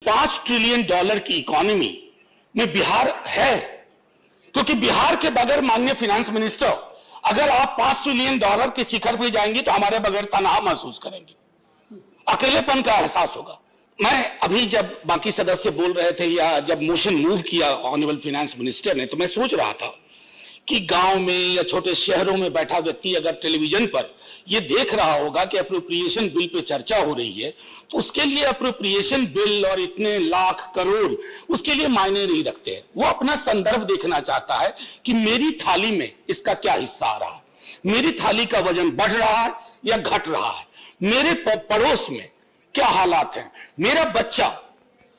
$5 trillion की economy में बिहार है, क्योंकि बिहार के बगैर माननीय फाइनेंस मिनिस्टर, अगर आप $5 ट्रिलियन के शिखर पे जाएंगे तो हमारे बगैर तनाव महसूस करेंगे, अकेलेपन का एहसास होगा। मैं अभी जब बाकी सदस्य बोल रहे थे या जब मोशन मूव किया ऑनरेबल फाइनेंस मिनिस्टर ने, तो मैं सोच रहा था कि गांव में या छोटे शहरों में बैठा व्यक्ति अगर टेलीविजन पर यह देख रहा होगा कि अप्रोप्रिएशन बिल पे चर्चा हो रही है, तो उसके लिए अप्रोप्रिएशन बिल और इतने लाख करोड़ उसके लिए मायने नहीं रखते हैं। वो अपना संदर्भ देखना चाहता है कि मेरी थाली में इसका क्या हिस्सा आ रहा है, मेरी थाली का वजन बढ़ रहा है या घट रहा है, मेरे पड़ोस में क्या हालात हैं, मेरा बच्चा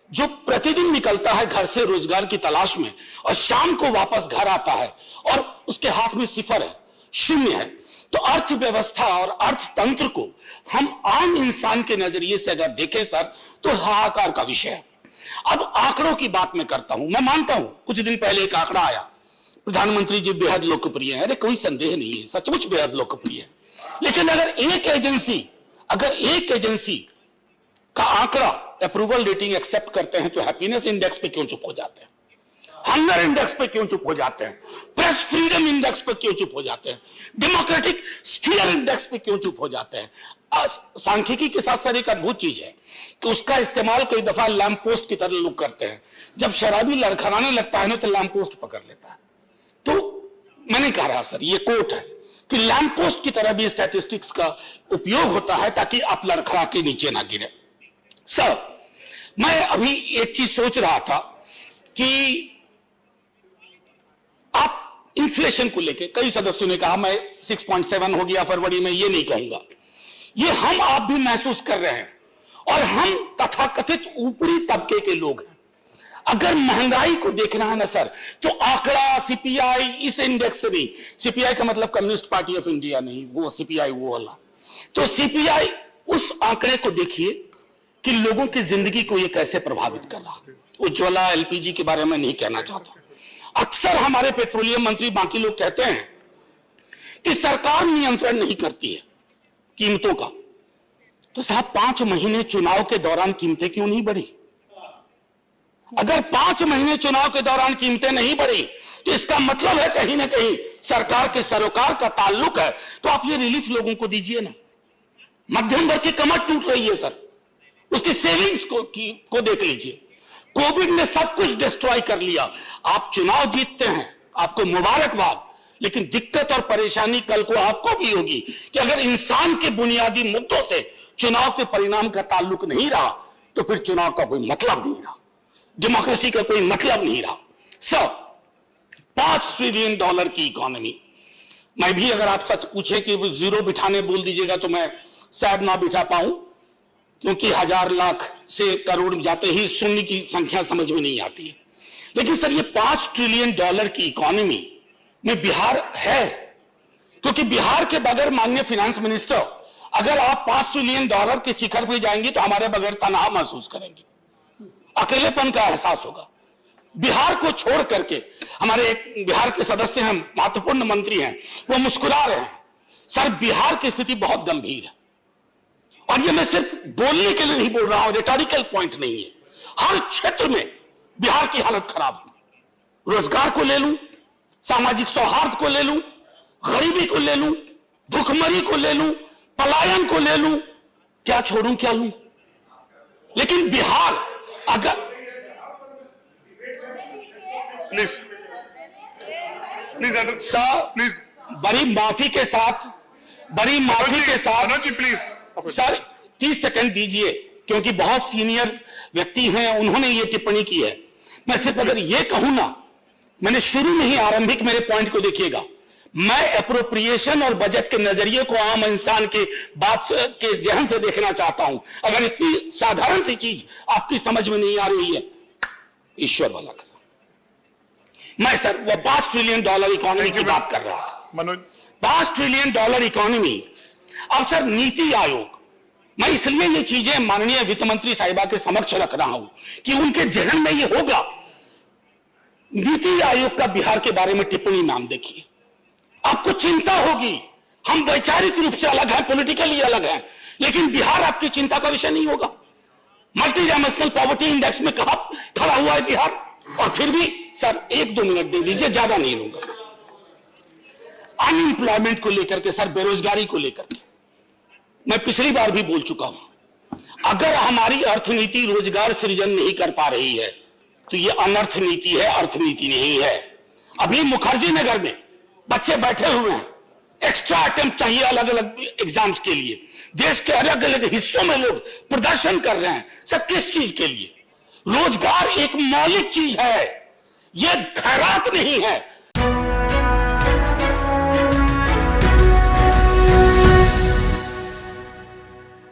जो प्रतिदिन निकलता है घर से रोजगार की तलाश में और शाम को वापस घर आता है और उसके हाथ में सिफर है, शून्य है, तो अर्थव्यवस्था और अर्थतंत्र को हम आम इंसान के नजरिए से अगर देखें सर, तो हाहाकार का विषय है। अब आंकड़ों की बात मैं करता हूं, मैं मानता हूं कुछ दिन पहले एक आंकड़ा आया, प्रधानमंत्री जी बेहद लोकप्रिय है, अरे कोई संदेह नहीं है, सचमुच बेहद लोकप्रिय है, लेकिन अगर एक एजेंसी का आंकड़ा अप्रूवल रेटिंग एक्सेप्ट करते हैं तो हैप्पीनेस इंडेक्स पे क्यों चुप हो जाते हैं, हंगर इंडेक्स पे क्यों चुप हो जाते हैं, प्रेस फ्रीडम इंडेक्स पे क्यों चुप हो जाते हैं, डेमोक्रेटिक स्फीयर इंडेक्स पे क्यों चुप हो जाते हैं। सांख्यिकी के साथ साथ एक अद्भुत चीज है कि उसका इस्तेमाल कई दफा लैंप पोस्ट की तरह लोग करते हैं, जब शराबी लड़खड़ाने लगता है ना तो लैंप पोस्ट पकड़ लेता है। तो मैंने कहा रहा सर, ये कोट है कि लैंप पोस्ट की तरह भी स्टैटिस्टिक्स का उपयोग होता है ताकि आप लड़खड़ा के नीचे ना गिरे। सर, मैं अभी एक चीज सोच रहा था कि आप इन्फ्लेशन को लेकर, कई सदस्यों ने कहा मैं 6.7 हो गया फरवरी में, ये नहीं कहूंगा, ये हम आप भी महसूस कर रहे हैं और हम तथाकथित ऊपरी तबके के लोग हैं। अगर महंगाई को देखना है ना सर, तो आंकड़ा सीपीआई इस इंडेक्स से नहीं, सीपीआई का मतलब कम्युनिस्ट पार्टी ऑफ इंडिया नहीं, वो सीपीआई वो वाला, तो सीपीआई उस आंकड़े को देखिए कि लोगों की जिंदगी को ये कैसे प्रभावित कर रहा है। उज्ज्वला एलपीजी के बारे में नहीं कहना चाहता, अक्सर हमारे पेट्रोलियम मंत्री बाकी लोग कहते हैं कि सरकार नियंत्रण नहीं करती है कीमतों का, तो साहब 5 महीने चुनाव के दौरान कीमतें क्यों नहीं बढ़ी? अगर 5 महीने चुनाव के दौरान कीमतें नहीं बढ़ी तो इसका मतलब है कहीं ना कहीं सरकार के सरोकार का ताल्लुक है, तो आप ये रिलीफ लोगों को दीजिए ना। मध्यम वर्ग की कमर टूट रही है सर, उसकी सेविंग्स को देख लीजिए, कोविड ने सब कुछ डिस्ट्रॉय कर लिया। आप चुनाव जीतते हैं, आपको मुबारकबाद, लेकिन दिक्कत और परेशानी कल को आपको भी होगी कि अगर इंसान के बुनियादी मुद्दों से चुनाव के परिणाम का ताल्लुक नहीं रहा तो फिर चुनाव का कोई मतलब नहीं रहा, डेमोक्रेसी का कोई मतलब नहीं रहा। सर, $5 ट्रिलियन की इकोनॉमी, मैं भी अगर आप सच पूछे कि जीरो बिठाने बोल दीजिएगा तो मैं शायद ना बिठा पाऊं, क्योंकि 1000 लाख से करोड़ जाते ही शून्य की संख्या समझ में नहीं आती है। लेकिन सर, ये $5 ट्रिलियन की इकोनॉमी में बिहार है, क्योंकि बिहार के बगैर माननीय फाइनेंस मिनिस्टर, अगर आप $5 ट्रिलियन के शिखर पे जाएंगे तो हमारे बगैर तनाव महसूस करेंगे, अकेलेपन का एहसास होगा। बिहार को छोड़ करके हमारे एक बिहार के सदस्य हैं, महत्वपूर्ण मंत्री हैं, वो मुस्कुरा रहे हैं। सर, बिहार की स्थिति बहुत गंभीर है और ये मैं सिर्फ बोलने के लिए नहीं बोल रहा हूं, रिटोरिकल पॉइंट नहीं है, हर क्षेत्र में बिहार की हालत खराब है। रोजगार को ले लूं, सामाजिक सौहार्द को ले लूं, गरीबी को ले लूं, भुखमरी को ले लूं, पलायन को ले लूं, क्या छोड़ूं क्या लूं। लेकिन बिहार अगर प्लीज प्लीज बड़ी माफी के साथ प्लीज सर 30 सेकंड दीजिए, क्योंकि बहुत सीनियर व्यक्ति हैं, उन्होंने ये टिप्पणी की है। मैं सिर्फ अगर ये कहूं ना, मैंने शुरू में ही आरंभिक मेरे पॉइंट को देखिएगा, मैं एप्रोप्रिएशन और बजट के नजरिए को आम इंसान के बात के जहन से देखना चाहता हूं। अगर इतनी साधारण सी चीज आपकी समझ में नहीं आ रही है, ईश्वर वाला करा। मैं सर वो $5 ट्रिलियन इकोनॉमी की बात कर रहा था, मनोज। $5 trillion economy. अब सर, नीति आयोग, मैं इसलिए ये चीजें माननीय वित्त मंत्री साहिबा के समक्ष रख रहा हूं कि उनके जहन में ये होगा। नीति आयोग का बिहार के बारे में टिप्पणी नाम देखिए, आपको चिंता होगी। हम वैचारिक रूप से अलग हैं, पॉलिटिकली अलग हैं, लेकिन बिहार आपकी चिंता का विषय नहीं होगा। मल्टी डायमेंशनल पॉवर्टी इंडेक्स में कहां खड़ा हुआ है बिहार? और फिर भी सर 1-2 मिनट दे दीजिए, ज्यादा नहीं लूंगा। अनएम्प्लॉयमेंट को लेकर के सर, बेरोजगारी को लेकर के मैं पिछली बार भी बोल चुका हूं, अगर हमारी अर्थनीति रोजगार सृजन नहीं कर पा रही है तो यह अनर्थ नीति है, अर्थनीति नहीं है। अभी मुखर्जी नगर में बच्चे बैठे हुए हैं, एक्स्ट्रा अटेम्प्ट चाहिए अलग अलग एग्जाम्स के लिए। देश के अलग अलग हिस्सों में लोग प्रदर्शन कर रहे हैं, सब किस चीज के लिए? रोजगार एक मौलिक चीज है, यह खैरात नहीं है।